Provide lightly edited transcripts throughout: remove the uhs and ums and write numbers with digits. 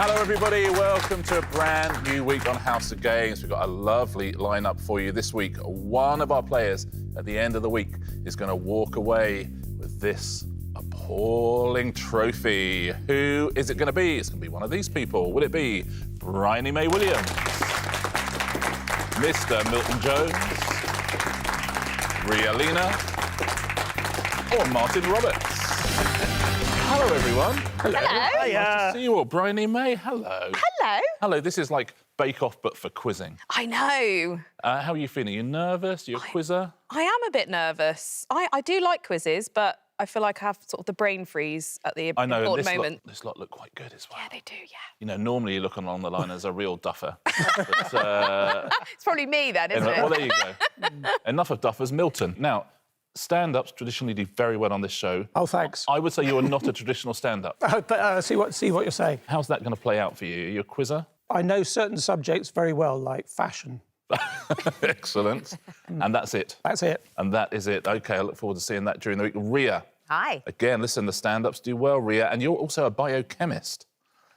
Hello, everybody. Welcome to a brand new week on House of Games. We've got a lovely lineup for you this week. One of our players at the end of the week is going to walk away with this appalling trophy. Who is it going to be? It's going to be one of these people. Will it be Briony May Williams, Mr. Milton Jones, Ria Lina, or Martin Roberts? Hello, everyone. Hello. Nice to see you all. Briony May, hello. Hello. Hello, this is like Bake Off, but for quizzing. I know. How are you feeling? Are you nervous? Are you a quizzer? I am a bit nervous. I do like quizzes, but I feel like I have sort of the brain freeze at the important moment. This lot look quite good as well. Yeah, they do, yeah. You know, normally you look along the line as a real duffer. But, It's probably me then, isn't it? well, there you go. Enough of duffers. Milton. Now, stand-ups traditionally do very well on this show. Oh, thanks. I would say you are not a traditional stand-up. See what you're saying. How's that going to play out for you? Are you a quizzer? I know certain subjects very well, like fashion. Excellent. And that's it? That's it. And that is it. OK, I look forward to seeing that during the week. Ria. Hi. Again, listen, the stand-ups do well, Ria. And you're also a biochemist.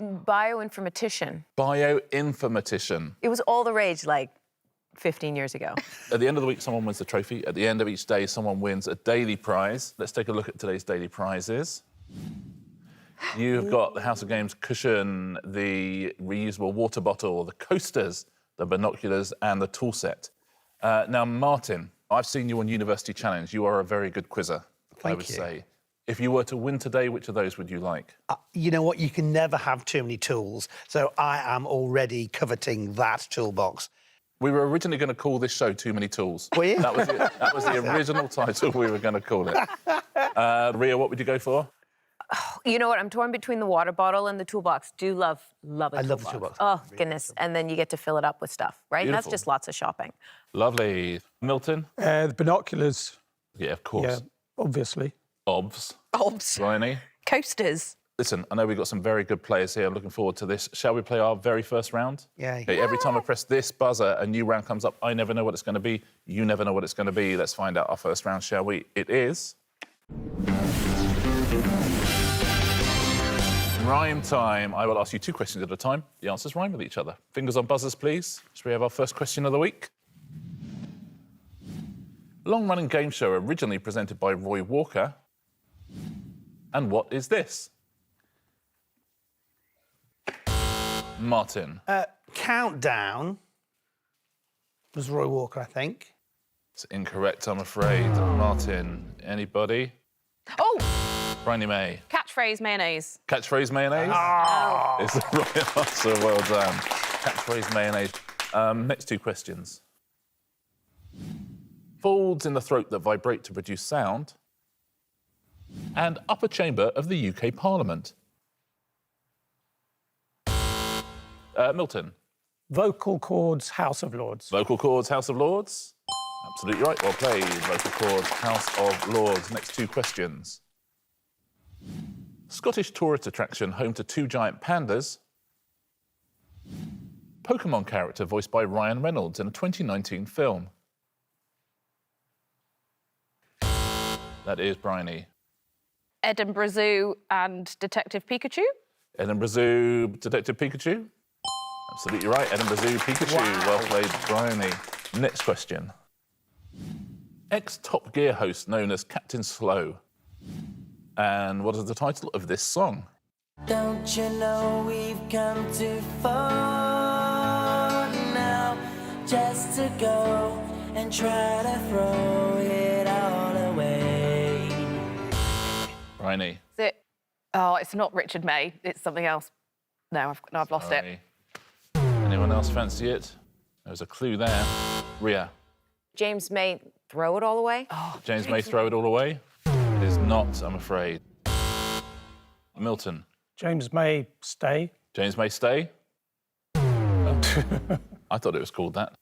Bioinformatician. Bioinformatician. It was all the rage, like, 15 years ago. At the end of the week, someone wins the trophy. At the end of each day, someone wins a daily prize. Let's take a look at today's daily prizes. You've got the House of Games cushion, the reusable water bottle, the coasters, the binoculars, and the tool set. Now, Martin, I've seen you on University Challenge. You are a very good quizzer, I would say. If you were to win today, which of those would you like? You know what? You can never have too many tools, so I am already coveting that toolbox. We were originally going to call this show Too Many Tools. Were you? That was the original title we were going to call it. Ria, what would you go for? You know what? I'm torn between the water bottle and the toolbox. Do love a toolbox. I love the toolbox. Oh, goodness. And then you get to fill it up with stuff, right? And that's Beautiful. just lots of shopping. Lovely. Milton? The binoculars. Yeah, of course. Yeah, obviously. Obs. Obs. Briony? Coasters. Listen, I know we've got some very good players here. I'm looking forward to this. Shall we play our very first round? Yeah. Okay, every time I press this buzzer, a new round comes up. I never know what it's going to be. You never know what it's going to be. Let's find out our first round, shall we? It is... Rhyme time. I will ask you 2 questions at a time. The answers rhyme with each other. Fingers on buzzers, please. Shall we have our first question of the week? Long-running game show originally presented by Roy Walker. And what is this? Martin. Countdown was Roy Walker, I think. It's incorrect, I'm afraid. Martin, anybody? Oh, Briony May. catchphrase mayonnaise. Catchphrase mayonnaise? It's the right answer, well done. Catchphrase mayonnaise. Next 2 questions. Folds in the throat that vibrate to produce sound. And upper chamber of the UK Parliament. Milton. Vocal cords, House of Lords. Vocal cords, House of Lords. Absolutely right, well played. Vocal cords, House of Lords. Next 2 questions. Scottish tourist attraction home to 2 giant pandas. Pokemon character voiced by Ryan Reynolds in a 2019 film. That is Briony. Edinburgh Zoo and Detective Pikachu. Edinburgh Zoo, Detective Pikachu. Absolutely right, Edinburgh Zoo, Pikachu. Wow. Well played, Briony. Next question. Ex-Top Gear host known as Captain Slow. And what is the title of this song? Don't you know we've come too far now just to go and try to throw it all away? Briony. Is it? Oh, it's not Richard May. It's something else. No, I've lost it. Sorry. Anyone else fancy it? There's a clue there. Ria. James May, throw it all away? Oh, James May, throw it all away? It is not, I'm afraid. Milton. James May, stay. James May, stay? I thought it was called that.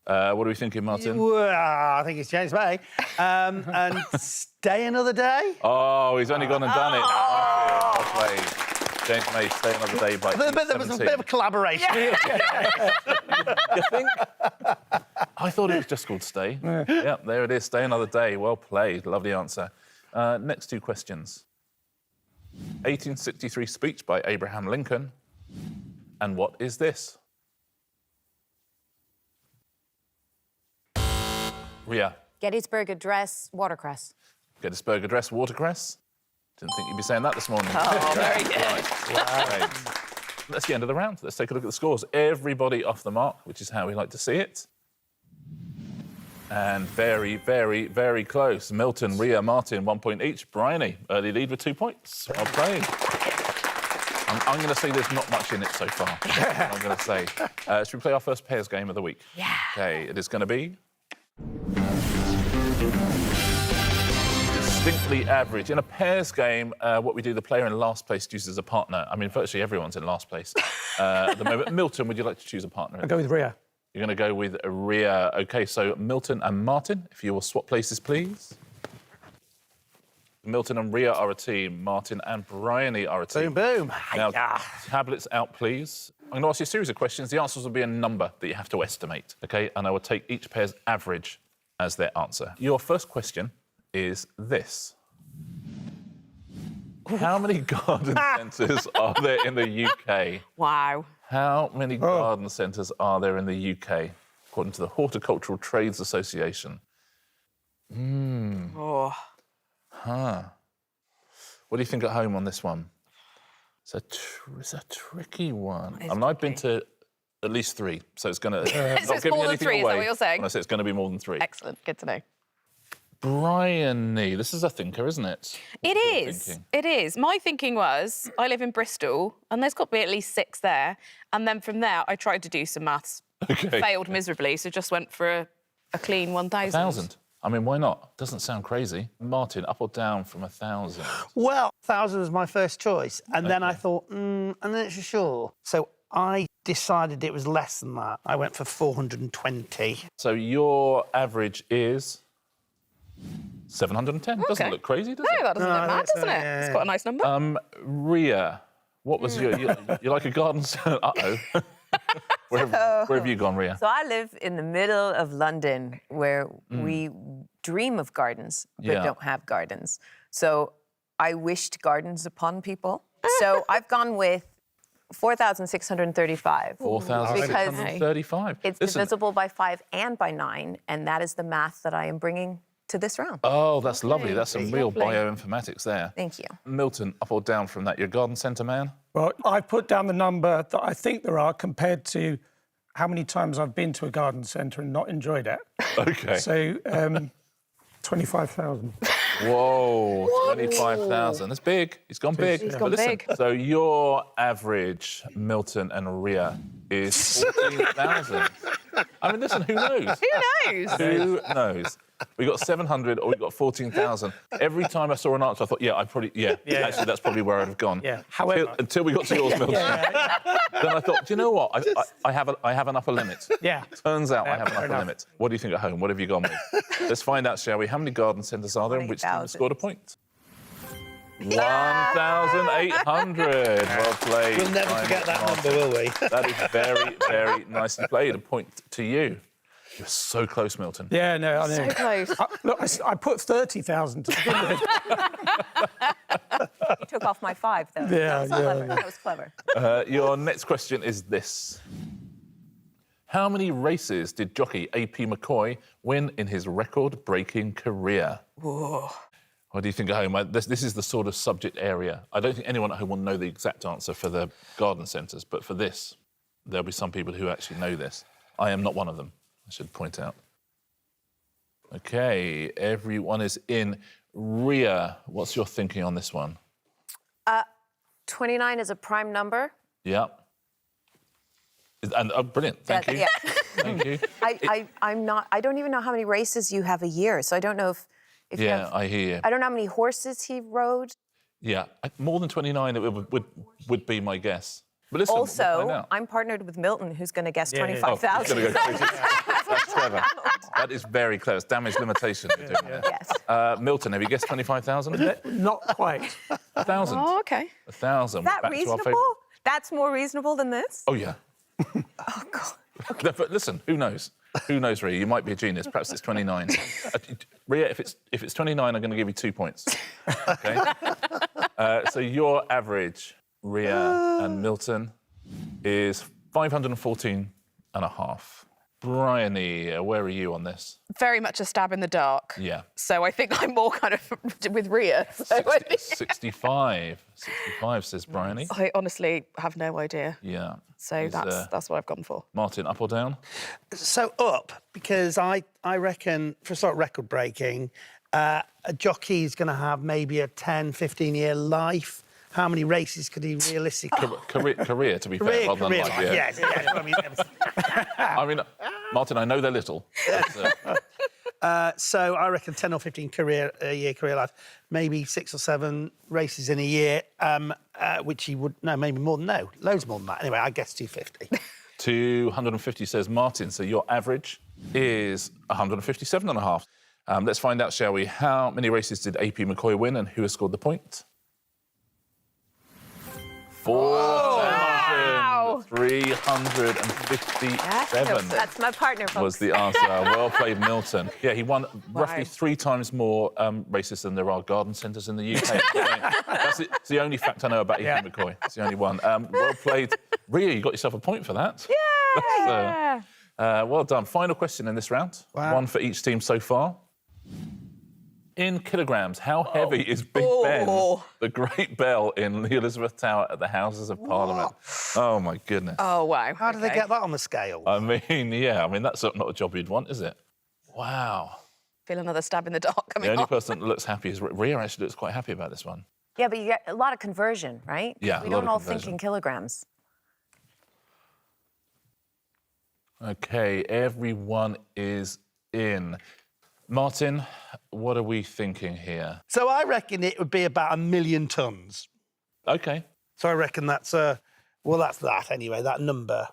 What are we thinking, Martin? Well, I think it's James May. And stay another day? Oh, he's only gone and done it. Well played. James May, stay another day by There was a bit of a collaboration. You think? I thought it was just called Stay. Yeah, there it is. Stay another day. Well played. Lovely answer. Next 2 questions. 1863 speech by Abraham Lincoln. And what is this? Ria. Gettysburg Address, watercress. Gettysburg Address, watercress. Didn't think you'd be saying that this morning. Oh, very good. Right. That's the end of the round. Let's take a look at the scores. Everybody off the mark, which is how we like to see it. And very, very, very close. Milton, Ria, Martin, 1 point each. Briony, early lead with 2 points. Well played. I'm going to say there's not much in it so far. I'm going to say. Should we play our first pairs game of the week? Yeah. OK, it is going to be... distinctly average. In a pairs game, what we do, the player in last place chooses a partner. I mean, virtually everyone's in last place at the moment. Milton, would you like to choose a partner? I'll go with Ria. You're going to go with Ria. OK, so Milton and Martin, if you will swap places, please. Milton and Ria are a team. Martin and Briony are a team. Boom, boom. Now, tablets out, please. I'm going to ask you a series of questions. The answers will be a number that you have to estimate, OK? And I will take each pair's average as their answer. Your first question is this. How many garden centres are there in the UK? Wow. How many garden centres are there in the UK, according to the Horticultural Trades Association? Oh. Huh. What do you think at home on this one? It's a tricky one. I mean, I've been to at least 3, so it's going to... So it's more than 3, is that what you're saying? When I say it's going to be more than 3. Excellent, good to know. Briony, this is a thinker, isn't it? It is. It is. My thinking was, I live in Bristol, and there's got to be at least 6 there. And then from there, I tried to do some maths. Okay. Failed miserably, so just went for a clean 1,000. 1,000? I mean, why not? Doesn't sound crazy. Martin, up or down from 1,000? Well, 1,000 was my first choice. And then I thought, I'm not sure. So I decided it was less than that. I went for 420. So your average is 710. Doesn't look crazy, does it? No, that doesn't look mad, doesn't it? It's quite a nice number. Ria, what was your... You like a garden centre? Uh-oh. Where have you gone, Ria? So I live in the middle of London where we dream of gardens but don't have gardens. So I wished gardens upon people. So I've gone with 4,635. 4,635. It's divisible by 5 and by 9, and that is the math that I am bringing to this round. Oh, that's lovely. That's some real bioinformatics there. Thank you. Milton, up or down from that? You're a garden centre man? Well, I put down the number that I think there are compared to how many times I've been to a garden centre and not enjoyed it. OK. So, 25,000. Whoa, 25,000. That's big. He's gone big. He's gone big. So your average, Milton and Ria, is 14,000. I mean, listen, who knows? Who knows? Who knows? We got 700 or we got 14,000. Every time I saw an answer, I thought, actually, that's probably where I'd have gone. Yeah. However, until we got to yours, Milton. Then I thought, do you know what? I have an upper limit. Yeah. Turns out I have an upper limit. What do you think at home? What have you gone with? Let's find out, shall we? How many garden centres are there and which team scored a point? 1,800. Well played. We'll never forget that number, will we? That is very, very nicely played. A point to you. You're so close, Milton. yeah, no, I know. So close. I put 30,000 to begin with. You took off my 5, though. Yeah, That was clever. Your next question is this. How many races did jockey A.P. McCoy win in his record-breaking career? Whoa. What do you think at home? This is the sort of subject area. I don't think anyone at home will know the exact answer for the garden centres, but for this, there'll be some people who actually know this. I am not one of them, I should point out. OK, everyone is in. Ria, what's your thinking on this one? 29 is a prime number. Yeah. And brilliant, thank you. Yeah. Thank you. I don't even know how many races you have a year, so I don't know if you Yeah, have, I hear you. I don't know how many horses he rode. Yeah, more than 29 it would be my guess. But listen, we'll find Also, out. I'm partnered with Milton, who's going to guess Oh, 25,000. he's gonna go crazy. That's clever. That is very clever. It's damage limitation you're doing there. Yes. Milton, have you guessed 25,000? Not quite. 1,000. Oh, OK. 1,000. Is that Back to our reasonable? favourite- That's more reasonable than this? Oh, yeah. Oh, God. But listen, who knows? Who knows, Ria? You might be a genius. Perhaps it's 29. Ria, if it's 29, I'm going to give you 2 points. Okay. So your average, Ria and Milton, is 514.5. Briony, where are you on this? Very much a stab in the dark. Yeah. So I think I'm more kind of with Ria. 65. 65, says Briony. I honestly have no idea. Yeah. So that's what I've gone for. Martin, up or down? So up, because I reckon, for sort of record breaking, a jockey is going to have maybe a 10, 15-year life. How many races could he realistically... Career, to be fair, rather than life, yeah. Yes. I mean, Martin, I know they're little. So I reckon 10 or 15 career life, maybe 6 or 7 races in a year, which he would... No, maybe more than... No, loads more than that. Anyway, I guess 250. 250, says Martin. So your average is 157.5. Let's find out, shall we? How many races did AP McCoy win and who has scored the point? 4,357 That's my partner, folks. was the answer. Well played, Milton. Yeah, he won roughly 3 times more races than there are garden centres in the UK. That's the only fact I know about AP McCoy. It's the only one. Well played. Ria, you got yourself a point for that. Yeah! Well done. Final question in this round. Wow. 1 for each team so far. In kilograms, how heavy is Big Ben, the Great Bell in the Elizabeth Tower at the Houses of Parliament? Oh, my goodness. Oh, wow. How do they get that on the scale? I mean, yeah, that's not a job you'd want, is it? Wow. Feel another stab in the dark coming The only on. person that looks happy is Ria. Actually looks quite happy about this one. Yeah, but you get a lot of conversion, right? Yeah, We a lot don't of all conversion. think in kilograms. OK, everyone is in. Martin, what are we thinking here? So I reckon it would be about 1 million tonnes. OK. So I reckon that's that's that anyway, that number.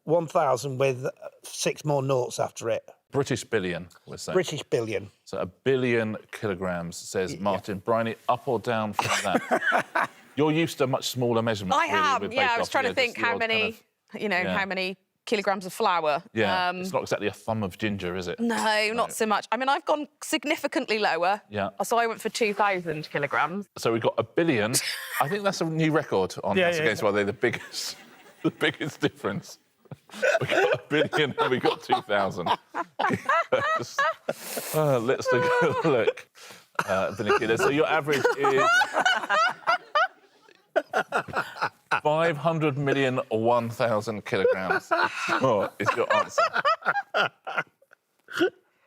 1,000 with 6 more noughts after it. British billion, we're saying. British billion. So 1 billion kilograms, says Martin. Briony, up or down from that? You're used to much smaller measurements. I really, am, with yeah. I was bake-off, trying to just think the how odd many, kind of- how many kilograms of flour. Yeah, it's not exactly a thumb of ginger, is it? No, not so much. I mean, I've gone significantly lower. Yeah. So I went for 2,000 kilograms. So we've got 1 billion. I think that's a new record on House of Games, why they're the biggest difference. We got 1 billion and we got 2,000. Let's take a look. So your average is 500 million or 1,000 kilograms. Is your answer.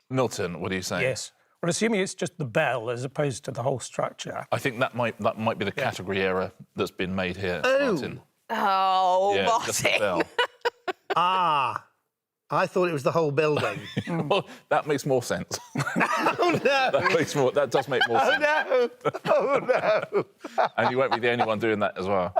Milton, what are you saying? Yes. Well, assuming it's just the bell as opposed to the whole structure. I think that might be the category error that's been made here, Martin. Oh, Yeah, Martin. just the bell. I thought it was the whole building. Well, that makes more sense. Oh, no! That does make more sense. No! Oh, no! And you won't be the only one doing that as well.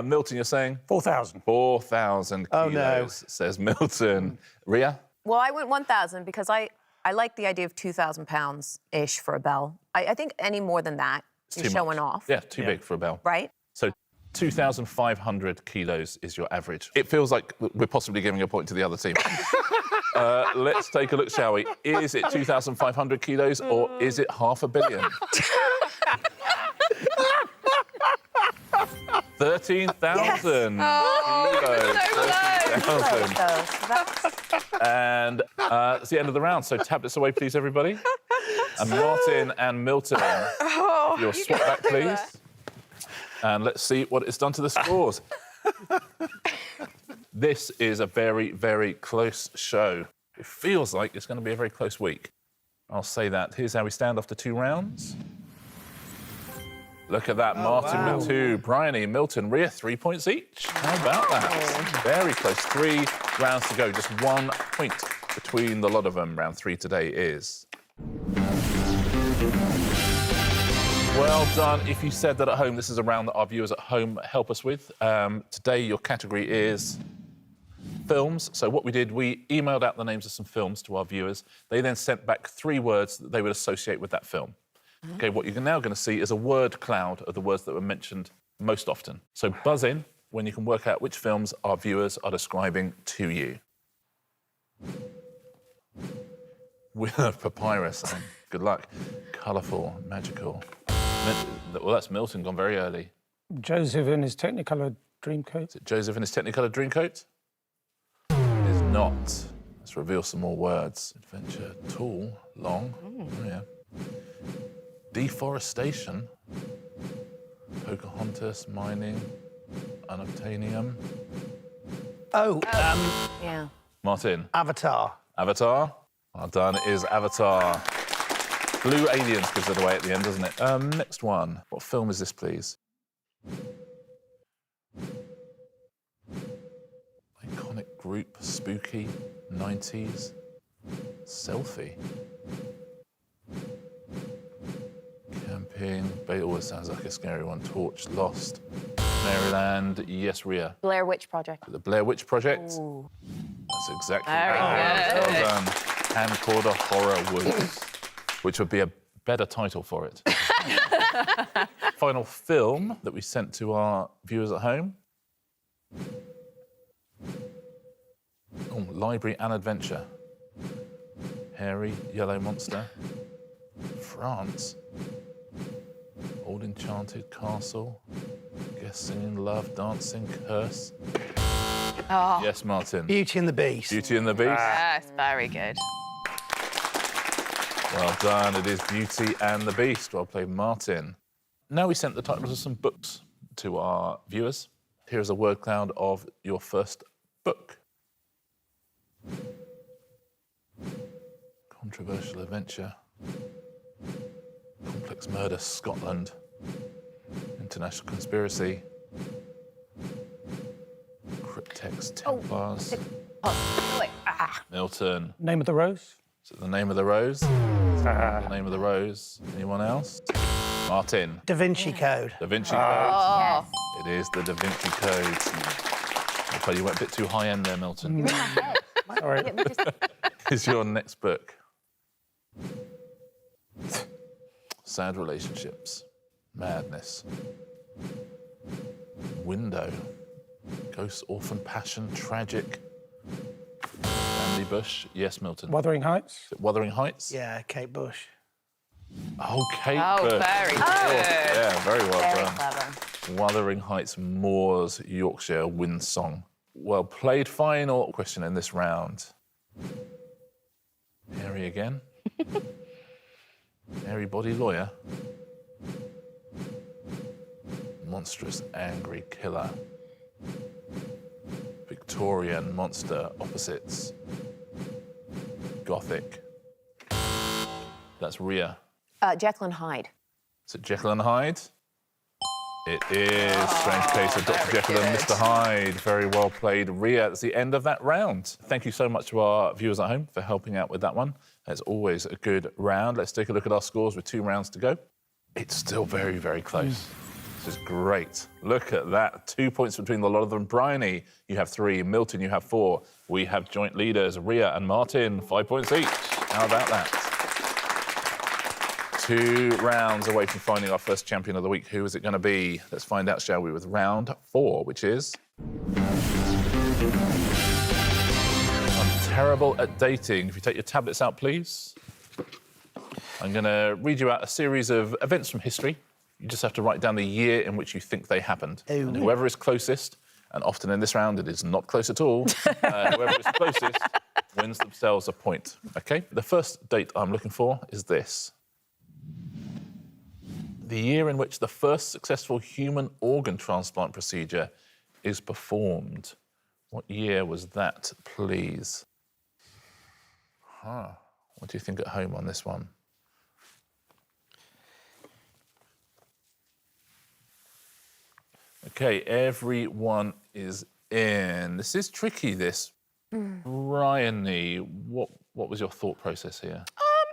Milton, you're saying? 4,000. 4,000 kilos, no. says Milton. Ria? Well, I went 1,000 because I like the idea of 2,000 pounds-ish for a bell. I think any more than that, you're too showing much. off. Yeah, too big for a bell. Right? So 2,500 kilos is your average. It feels like we're possibly giving a point to the other team. Let's take a look, shall we? Is it 2,500 kilos or is it 500 million? 13,000 kilos. So 13,000. And it's the end of the round, so tablets away, please, everybody. And Martin and Milton, your swap back, please. And let's see what it's done to the scores. This is a very, very close show. It feels like it's going to be a very close week. I'll say that. Here's how we stand after 2 rounds. Look at that, Martin with 2, Briony, Milton, Ria, 3 points each. How about that? Very close. 3 rounds to go, just 1 point between the lot of them. Round 3 today is... Well done. If you said that at home, this is a round that our viewers at home help us with. Today, your category is films. So what we did, we emailed out the names of some films to our viewers. They then sent back 3 words that they would associate with that film. OK, what you're now going to see is a word cloud of the words that were mentioned most often. So buzz in when you can work out which films our viewers are describing to you. Winner of papyrus. Good luck. Colourful, magical. Well, that's Milton gone very early. Joseph in his Technicolor Dreamcoat. Is it Joseph in his Technicolor Dreamcoat? It is not. Let's reveal some more words. Adventure, tall, long. Oh, yeah. Deforestation. Pocahontas, mining, unobtainium. Oh, Yeah. Martin. Avatar. Avatar. Well done. It is Avatar. Blue aliens gives it away at the end, doesn't it? Next one. What film is this, please? Iconic group, spooky, 90s. Selfie. Camping. But it always sounds like a scary one. Torch, Lost. Maryland. Yes, Ria. Blair Witch Project. The Blair Witch Project. Ooh. That's exactly Very right. good. Well done. Camcorder Horror Woods, which would be a better title for it. Final film that we sent to our viewers at home. Oh, Library and Adventure. Hairy Yellow Monster. France. Old Enchanted Castle. Guest Singing, Love, Dancing, Curse. Oh. Yes, Martin. Beauty and the Beast. Beauty and the Beast. Yes, very good. Well done. It is Beauty and the Beast. Well played, Martin. Now we sent the titles of some books to our viewers. Here is a word cloud of your first book. Controversial adventure. Complex murder, Scotland. International conspiracy. Cryptex, Templars. Milton. Name of the Rose. Is it The Name of the Rose? The Name of the Rose. Anyone else? Martin. Da Vinci Code. Da Vinci Code. Oh. It is the Da Vinci Code. Okay, you went a bit too high end there, Milton. Sorry. Is your next book? Sad relationships. Madness. Window. Ghost, orphan, passion, tragic. Family Bush. Yes, Milton. Wuthering Heights. Is it Wuthering Heights? Yeah, Kate Bush. Oh, Kate Oh, Bush. very good. Yeah, very well Very done. clever. Wuthering Heights, Moors, Yorkshire, Wind Song. Well played. Final question in this round. Harry again. Hairy body lawyer. Monstrous, angry killer. Victorian monster opposites. Gothic. That's Ria. Jekyll and Hyde. Is it Jekyll and Hyde? It is. Strange Case of Dr. Jekyll and Mr. Hyde. Very well played, Ria. That's the end of that round. Thank you so much to our viewers at home for helping out with that one. It's always a good round. Let's take a look at our scores with 2 rounds to go. It's still very, very close. This is great. Look at that. 2 points between the lot of them. Briony, you have 3. Milton, you have 4. We have joint leaders, Ria and Martin, 5 points each. How about that? 2 rounds away from finding our first champion of the week. Who is it going to be? Let's find out, shall we, with round 4, which is... I'm terrible at dating. If you take your tablets out, please. I'm going to read you out a series of events from history. You just have to write down the year in which you think they happened. Ooh. And whoever is closest, and often in this round it is not close at all, whoever is closest wins themselves a point. OK? The first date I'm looking for is this. The year in which the first successful human organ transplant procedure is performed. What year was that, please? What do you think at home on this one? OK, everyone is in. This is tricky, this. Briony, what was your thought process here?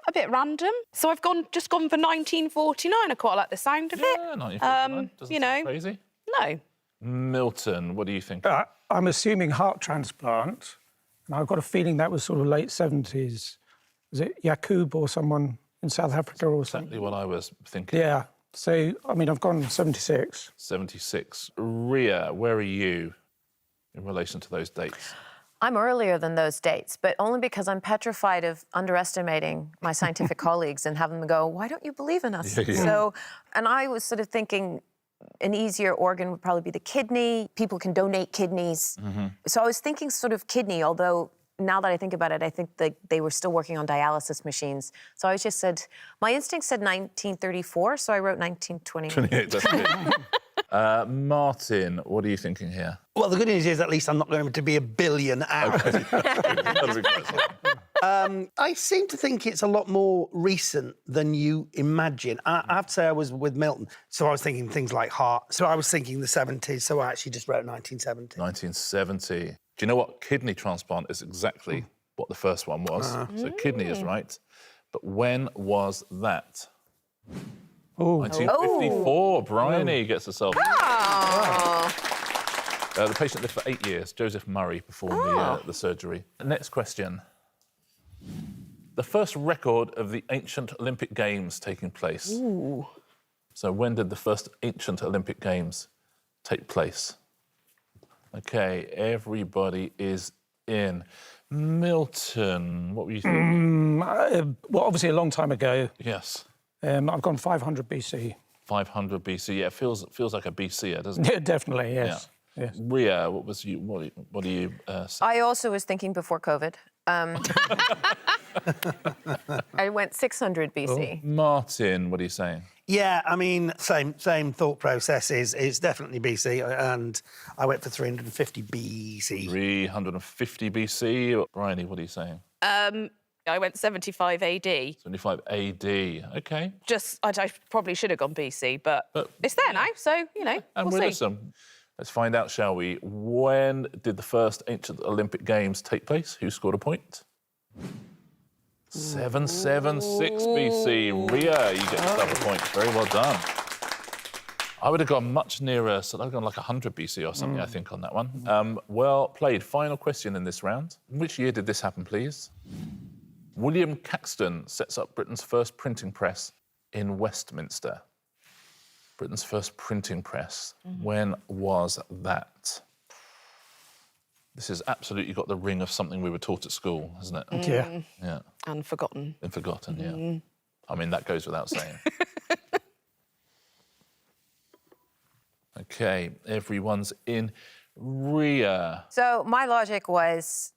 A bit random. So I've just gone for 1949. I quite like the sound of it. Yeah, 1949. Doesn't you sound know. crazy. No. Milton, what do you think? I'm assuming heart transplant, and I've got a feeling that was sort of late 70s. Was it Yaqub or someone in South Africa or something? Exactly what I was thinking. Yeah. So, I mean, I've gone 76. 76. Ria, where are you in relation to those dates? I'm earlier than those dates, but only because I'm petrified of underestimating my scientific colleagues and having them go, why don't you believe in us? So, and I was sort of thinking an easier organ would probably be the kidney. People can donate kidneys. So I was thinking sort of kidney, although now that I think about it, I think they were still working on dialysis machines. So I just said, my instinct said 1934, so I wrote 1928. 28, that's good. Martin, what are you thinking here? Well, the good news is at least I'm not going to be a billion out. I seem to think it's a lot more recent than you imagine. I have to say I was with Milton, so I was thinking things like heart. So I was thinking the 70s, so I actually just wrote 1970. 1970. Do you know what? Kidney transplant is exactly what the first one was. So kidney is right. But when was that? 1954. Briony gets herself. The patient lived for 8 years. Joseph Murray performed the surgery. Next question. The first record of the ancient Olympic Games taking place. So when did the first ancient Olympic Games take place? OK, everybody is in. Milton, what were you thinking? Well, obviously a long time ago. Yes. I've gone 500 BC. 500 BC. Yeah, it feels like a BCer, doesn't it? Yeah, definitely, yes. Yeah. Yes. Ria, what do you say? I also was thinking before COVID. I went 600 BC. Martin, what are you saying? Yeah, I mean, same thought process is definitely BC, and I went for 350 BC. 350 BC. Briony, what are you saying? I went 75 AD. 75 AD. OK. I probably should have gone BC, but it's there now, so, you know, And we'll see. listen. Let's find out, shall we? When did the first ancient Olympic Games take place? Who scored a point? 776 BC. Ria, you get yourself a point. Very well done. I would have gone much nearer, so I'd have gone like 100 BC or something, I think, on that one. Well played. Final question in this round. In which year did this happen, please? William Caxton sets up Britain's first printing press in Westminster. Britain's first printing press. When was that? This has absolutely got the ring of something we were taught at school, hasn't it? Yeah. Yeah. And forgotten. And forgotten, yeah. I mean, that goes without saying. OK, everyone's in. Ria. So my logic was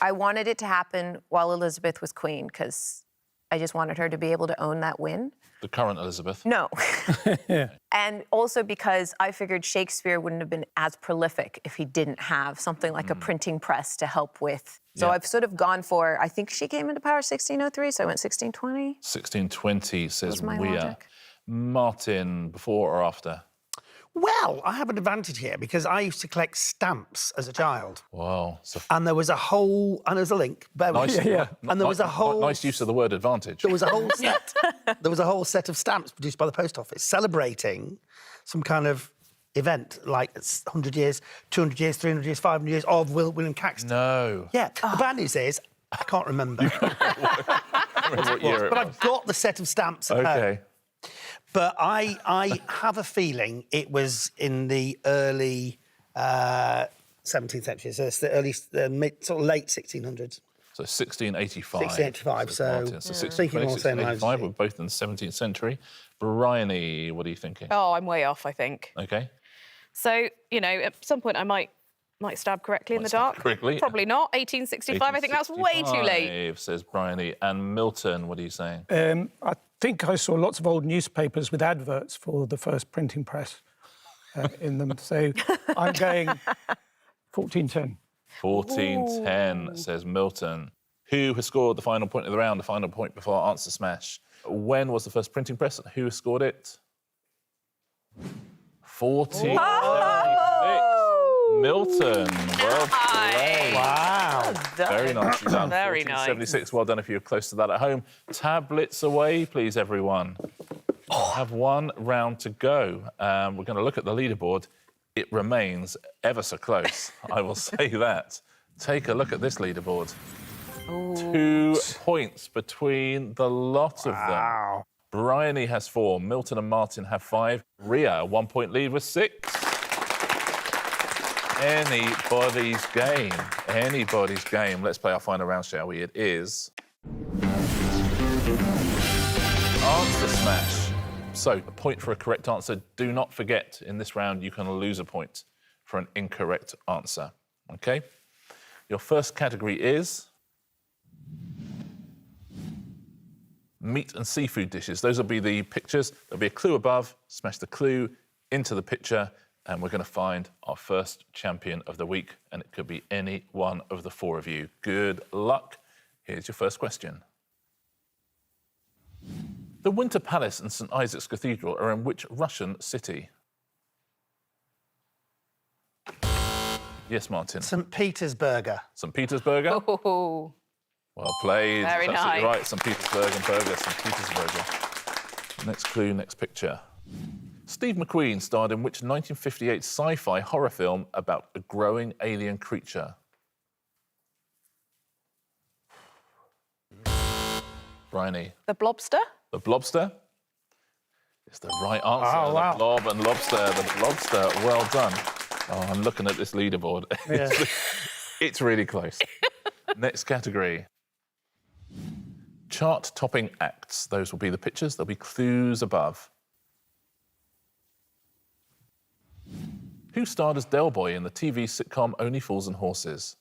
I wanted it to happen while Elizabeth was queen because I just wanted her to be able to own that win. The current Elizabeth. No. And also because I figured Shakespeare wouldn't have been as prolific if he didn't have something like a printing press to help with. So I've sort of gone for, I think she came into power 1603, so I went 1620. 1620, says my Ria. logic. Martin, before or after? Well, I have an advantage here because I used to collect stamps as a child. Wow. So And there was a whole, and there's a link. nice, And there was a whole... Nice use of the word advantage. There was a whole set. There was a whole set of stamps produced by the post office celebrating some kind of event, like 100 years, 200 years, 300 years, 500 years of William Caxton. No. Yeah. The bad news is I can't remember. What year it But was. I've got the set of stamps at home. OK. But I have a feeling it was in the early 17th century, so it's the early, sort of late 1600s. So 1685. 1685, says so Martin. So 1620, thinking all the same lines as 1685, you. we're both in the 17th century. Briony, what are you thinking? Oh, I'm way off, I think. OK. So, you know, at some point I might stab correctly in the stab dark. correctly. Probably not. 1865, I think that's way too late. 1865, says Briony. And Milton, what are you saying? I think I saw lots of old newspapers with adverts for the first printing press in them. So I'm going 1410. 1410, says Milton. Who has scored the final point of the round, the final point before Answer Smash? When was the first printing press and who scored it? 1476. Milton, well played. Wow. Very nicely done. Very nice. 1476, well done if you're close to that at home. Tablets away, please, everyone. Have one round to go. We're going to look at the leaderboard. It remains ever so close, I will say that. Take a look at this leaderboard. 2 points between the lot of them. Wow. Briony has 4, Milton and Martin have 5. Ria, 1 point lead with 6. Anybody's game. Anybody's game. Let's play our final round, shall we? It is... Answer Smash. So, a point for a correct answer. Do not forget, in this round, you can lose a point for an incorrect answer. OK? Your first category is... meat and seafood dishes. Those will be the pictures. There'll be a clue above. Smash the clue into the picture, and we're going to find our first champion of the week, and it could be any one of the four of you. Good luck. Here's your first question. The Winter Palace and St. Isaac's Cathedral are in which Russian city? Yes, Martin. St. Petersburg. St. Petersburg. Oh, Well played. Very That's absolutely nice. right. St. Petersburg and burger. St. Petersburg. Next clue, next picture. Steve McQueen starred in which 1958 sci-fi horror film about a growing alien creature? Briony. the Blobster? The Blobster is the right answer. Oh, wow. The Blob and Lobster. The Blobster. Well done. Oh, I'm looking at this leaderboard. Yeah. It's really close. Next category. Chart-topping acts. Those will be the pictures. There'll be clues above. Who starred as Del Boy in the TV sitcom Only Fools and Horses?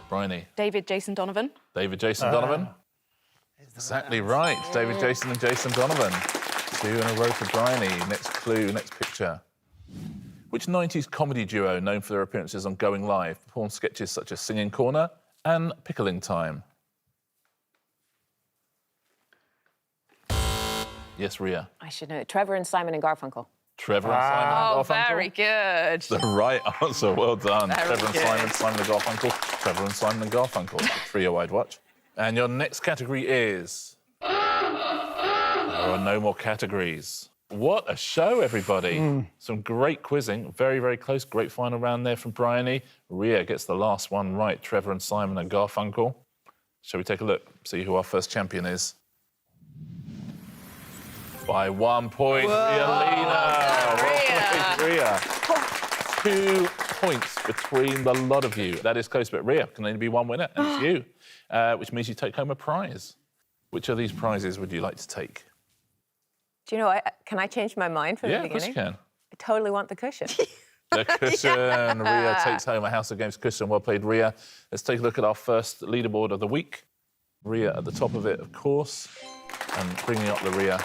Briony. David Jason Donovan. David Jason Donovan. Exactly right. David Jason and Jason Donovan. 2 in a row for Briony. Next clue, next picture. Which 90s comedy duo, known for their appearances on Going Live, performed sketches such as Singing Corner and Pickling Time? Yes, Ria. I should know. Trevor and Simon and Garfunkel. Trevor and Simon Oh, and Garfunkel. very good. The right answer. Well done. Very Trevor and good. Simon, Simon and Garfunkel. Trevor and Simon and Garfunkel. The trio I'd watch. And your next category is... There are no more categories. What a show, everybody. Some great quizzing. Very, very close. Great final round there from Briony. Ria gets the last one right. Trevor and Simon and Garfunkel. Shall we take a look? See who our first champion is? By 1 point, Ria Lina. Well played, Ria. 2 points between the lot of you. That is close, but Ria can only be one winner, and it's you, which means you take home a prize. Which of these prizes would you like to take? Do you know what? Can I change my mind from the Yeah, of course beginning? you can. I totally want the cushion. The cushion. Ria takes home a House of Games cushion. Well played, Ria. Let's take a look at our first leaderboard of the week. Ria at the top of it, of course. And bringing up the Ria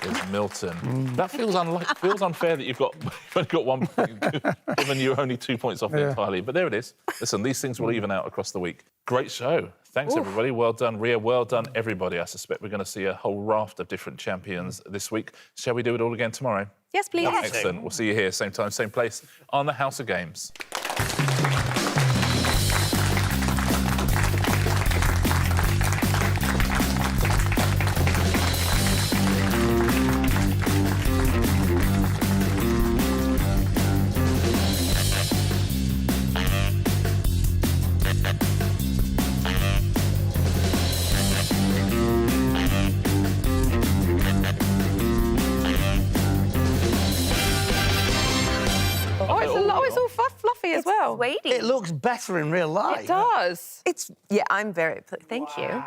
is Milton. That feels unfair that you've only got 1 point, given you're only 2 points off the entirely. But there it is. Listen, these things will even out across the week. Great show. Thanks, everybody. Well done, Ria. Well done, everybody. I suspect we're going to see a whole raft of different champions this week. Shall we do it all again tomorrow? Yes, please. Excellent. We'll see you here, same time, same place, on the House of Games. It's all fluffy as well. Weighty. It looks better in real life. It does. It's, yeah, I'm very, thank you.